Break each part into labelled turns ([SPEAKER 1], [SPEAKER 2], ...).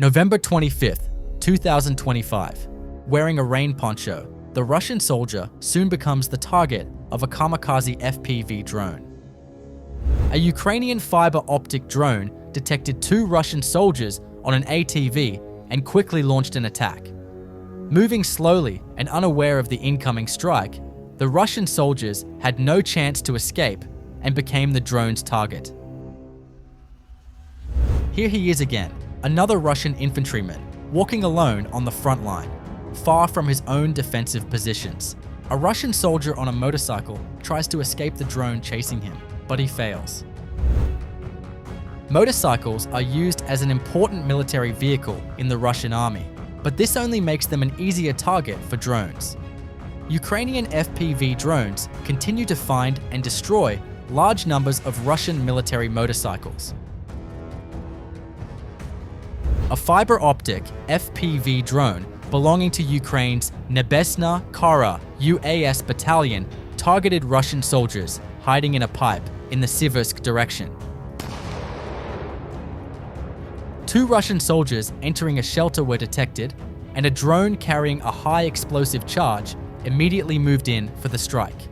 [SPEAKER 1] November 25th, 2025. Wearing a rain poncho, the Russian soldier soon becomes the target of a kamikaze FPV drone. A Ukrainian fiber optic drone detected two Russian soldiers on an ATV and quickly launched an attack. Moving slowly and unaware of the incoming strike, the Russian soldiers had no chance to escape and became the drone's target. Here he is again, another Russian infantryman, walking alone on the front line, far from his own defensive positions. A Russian soldier on a motorcycle tries to escape the drone chasing him, but he fails. Motorcycles are used as an important military vehicle in the Russian army, but this only makes them an easier target for drones. Ukrainian FPV drones continue to find and destroy large numbers of Russian military motorcycles. A fiber optic FPV drone belonging to Ukraine's Nebesna Kara UAS battalion targeted Russian soldiers hiding in a pipe in the Siversk direction. Two Russian soldiers entering a shelter were detected, and a drone carrying a high explosive charge immediately moved in for the strike.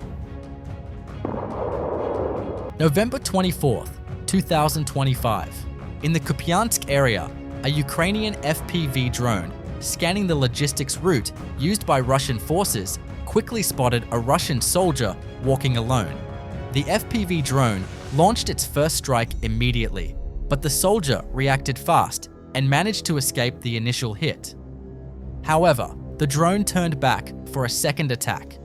[SPEAKER 1] November 24th, 2025. In the Kupiansk area, a Ukrainian FPV drone scanning the logistics route used by Russian forces quickly spotted a Russian soldier walking alone. The FPV drone launched its first strike immediately, but the soldier reacted fast and managed to escape the initial hit. However, the drone turned back for a second attack.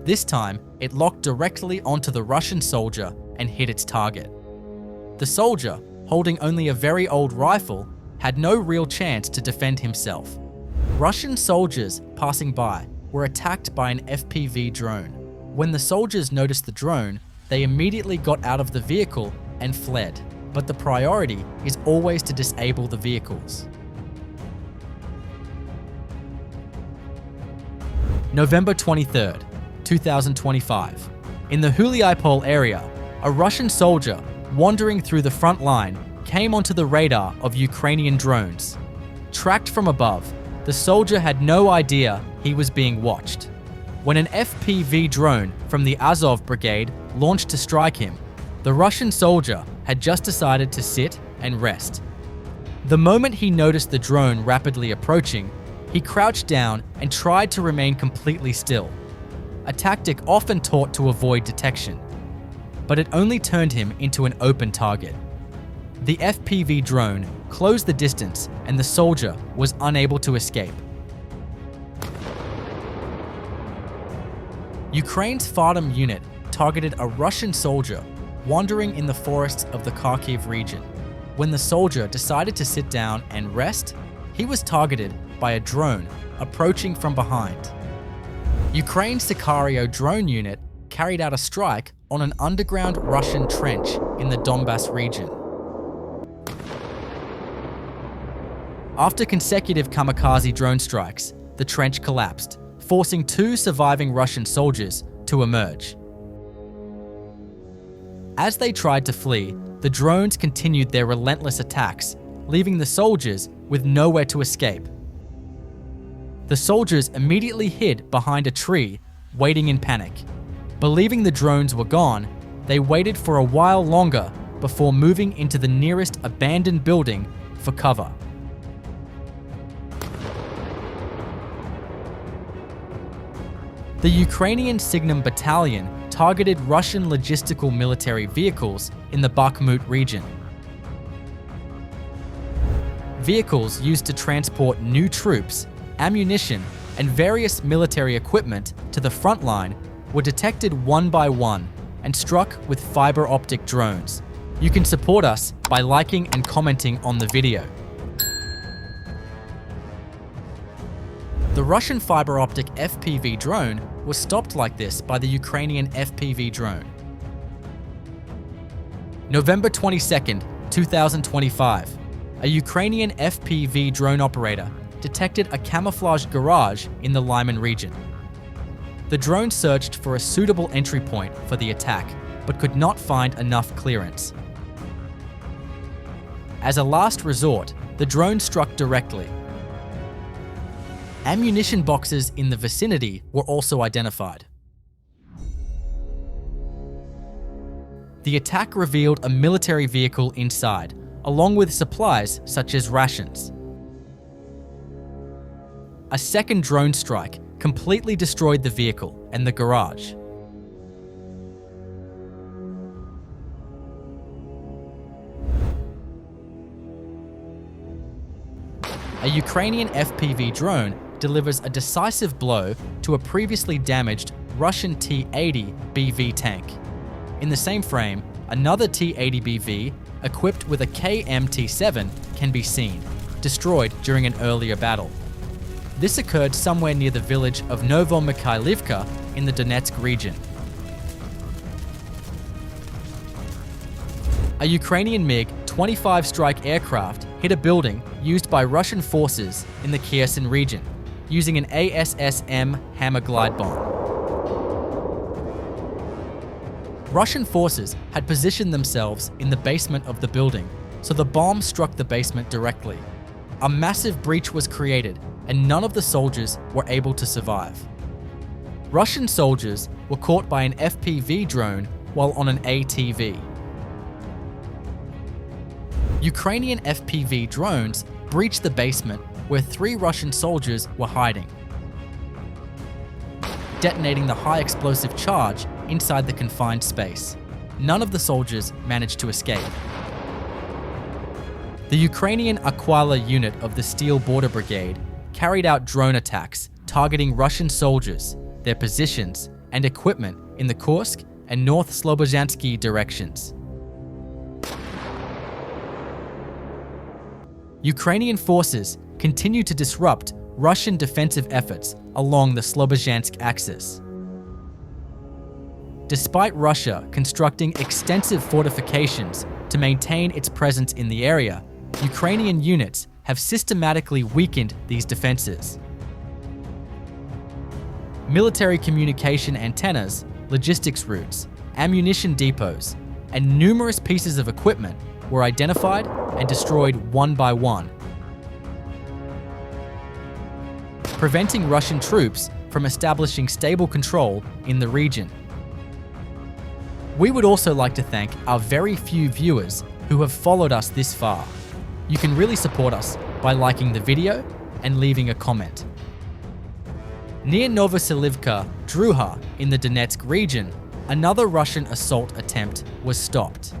[SPEAKER 1] This time, it locked directly onto the Russian soldier and hit its target. The soldier, holding only a very old rifle, had no real chance to defend himself. Russian soldiers passing by were attacked by an FPV drone. When the soldiers noticed the drone, they immediately got out of the vehicle and fled. But the priority is always to disable the vehicles. November 23rd, 2025. In the Huliaipol area, a Russian soldier wandering through the front line came onto the radar of Ukrainian drones. Tracked from above, the soldier had no idea he was being watched. When an FPV drone from the Azov brigade launched to strike him, the Russian soldier had just decided to sit and rest. The moment he noticed the drone rapidly approaching, he crouched down and tried to remain completely still, a tactic often taught to avoid detection. But it only turned him into an open target. The FPV drone closed the distance and the soldier was unable to escape. Ukraine's Fardam unit targeted a Russian soldier wandering in the forests of the Kharkiv region. When the soldier decided to sit down and rest, he was targeted by a drone approaching from behind. Ukraine's Sicario drone unit carried out a strike on an underground Russian trench in the Donbas region. After consecutive kamikaze drone strikes, the trench collapsed, forcing two surviving Russian soldiers to emerge. As they tried to flee, the drones continued their relentless attacks, leaving the soldiers with nowhere to escape. The soldiers immediately hid behind a tree, waiting in panic. Believing the drones were gone, they waited for a while longer before moving into the nearest abandoned building for cover. The Ukrainian Signum Battalion targeted Russian logistical military vehicles in the Bakhmut region. Vehicles used to transport new troops, ammunition, and various military equipment to the front line were detected one by one and struck with fiber optic drones. You can support us by liking and commenting on the video. The Russian fiber optic FPV drone was stopped like this by the Ukrainian FPV drone. November 22nd, 2025. A Ukrainian FPV drone operator detected a camouflaged garage in the Lyman region. The drone searched for a suitable entry point for the attack, but could not find enough clearance. As a last resort, the drone struck directly. Ammunition boxes in the vicinity were also identified. The attack revealed a military vehicle inside, along with supplies such as rations. A second drone strike completely destroyed the vehicle and the garage. A Ukrainian FPV drone delivers a decisive blow to a previously damaged Russian T-80 BV tank. In the same frame, another T-80 BV, equipped with a KM-T7, can be seen, destroyed during an earlier battle. This occurred somewhere near the village of Novomykhailivka in the Donetsk region. A Ukrainian MiG-25 strike aircraft hit a building used by Russian forces in the Kherson region, using an ASSM Hammer glide bomb. Russian forces had positioned themselves in the basement of the building, so the bomb struck the basement directly. A massive breach was created, and none of the soldiers were able to survive. Russian soldiers were caught by an FPV drone while on an ATV. Ukrainian FPV drones breached the basement where 3 Russian soldiers were hiding, detonating the high explosive charge inside the confined space. None of the soldiers managed to escape. The Ukrainian Aquila unit of the Steel Border Brigade carried out drone attacks targeting Russian soldiers, their positions, and equipment in the Kursk and North Slobozhansky directions. Ukrainian forces continue to disrupt Russian defensive efforts along the Slobozhansk axis. Despite Russia constructing extensive fortifications to maintain its presence in the area, Ukrainian units have systematically weakened these defenses. Military communication antennas, logistics routes, ammunition depots, and numerous pieces of equipment were identified and destroyed one by one, preventing Russian troops from establishing stable control in the region. We would also like to thank our very few viewers who have followed us this far. You can really support us by liking the video and leaving a comment. Near Novoselivka, Druha, in the Donetsk region, another Russian assault attempt was stopped.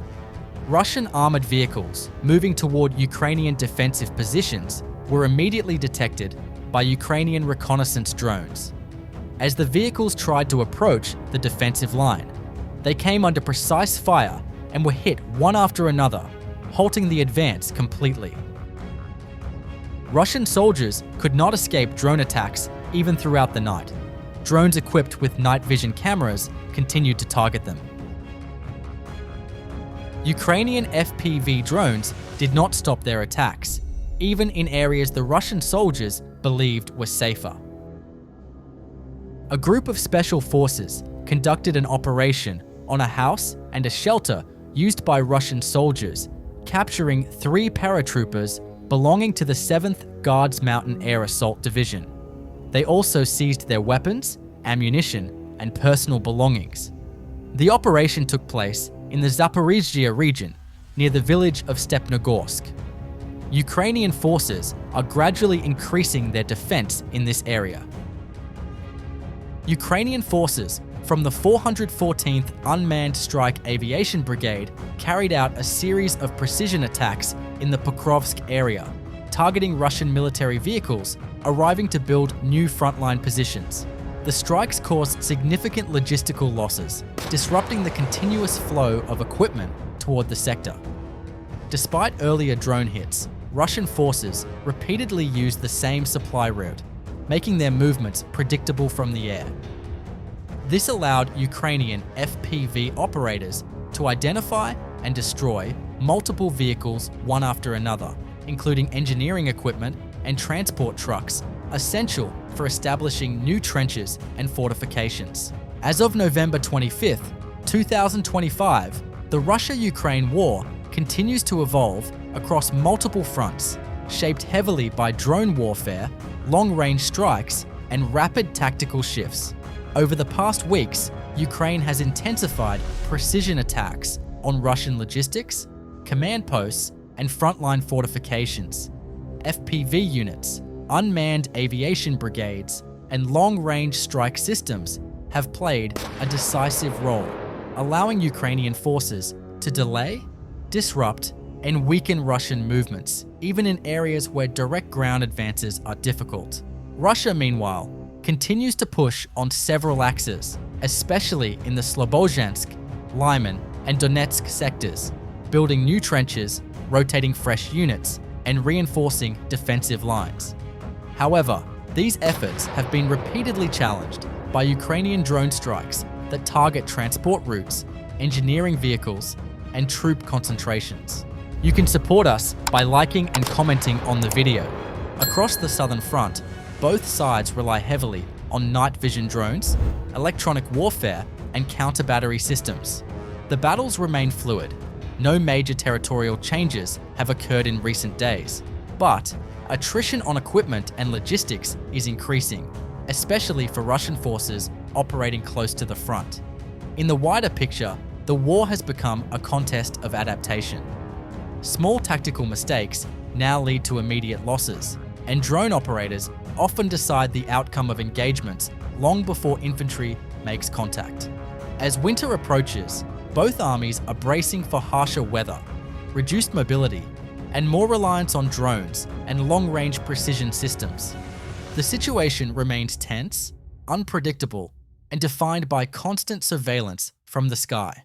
[SPEAKER 1] Russian armored vehicles moving toward Ukrainian defensive positions were immediately detected by Ukrainian reconnaissance drones. As the vehicles tried to approach the defensive line, they came under precise fire and were hit one after another, halting the advance completely. Russian soldiers could not escape drone attacks even throughout the night. Drones equipped with night vision cameras continued to target them. Ukrainian FPV drones did not stop their attacks, even in areas the Russian soldiers believed were safer. A group of special forces conducted an operation on a house and a shelter used by Russian soldiers, capturing 3 paratroopers belonging to the 7th Guards Mountain Air Assault Division. They also seized their weapons, ammunition, and personal belongings. The operation took place in the Zaporizhzhia region, near the village of Stepnogorsk. Ukrainian forces are gradually increasing their defense in this area. Ukrainian forces from the 414th Unmanned Strike Aviation Brigade carried out a series of precision attacks in the Pokrovsk area, targeting Russian military vehicles arriving to build new frontline positions. The strikes caused significant logistical losses, disrupting the continuous flow of equipment toward the sector. Despite earlier drone hits, Russian forces repeatedly used the same supply route, making their movements predictable from the air. This allowed Ukrainian FPV operators to identify and destroy multiple vehicles one after another, including engineering equipment and transport trucks, essential for establishing new trenches and fortifications. As of November 25, 2025, the Russia-Ukraine war continues to evolve across multiple fronts. shaped heavily by drone warfare, long-range strikes, and rapid tactical shifts. Over the past weeks, Ukraine has intensified precision attacks on Russian logistics, command posts, and frontline fortifications. FPV units, unmanned aviation brigades, and long-range strike systems have played a decisive role, allowing Ukrainian forces to delay, disrupt, and weaken Russian movements, even in areas where direct ground advances are difficult. Russia, meanwhile, continues to push on several axes, especially in the Slobozhansk, Lyman, and Donetsk sectors, building new trenches, rotating fresh units, and reinforcing defensive lines. However, these efforts have been repeatedly challenged by Ukrainian drone strikes that target transport routes, engineering vehicles, and troop concentrations. You can support us by liking and commenting on the video. Across the southern front, both sides rely heavily on night vision drones, electronic warfare, and counter-battery systems. The battles remain fluid. No major territorial changes have occurred in recent days, but attrition on equipment and logistics is increasing, especially for Russian forces operating close to the front. In the wider picture, the war has become a contest of adaptation. Small tactical mistakes now lead to immediate losses, and drone operators often decide the outcome of engagements long before infantry makes contact. As winter approaches, both armies are bracing for harsher weather, reduced mobility, and more reliance on drones and long-range precision systems. The situation remains tense, unpredictable, and defined by constant surveillance from the sky.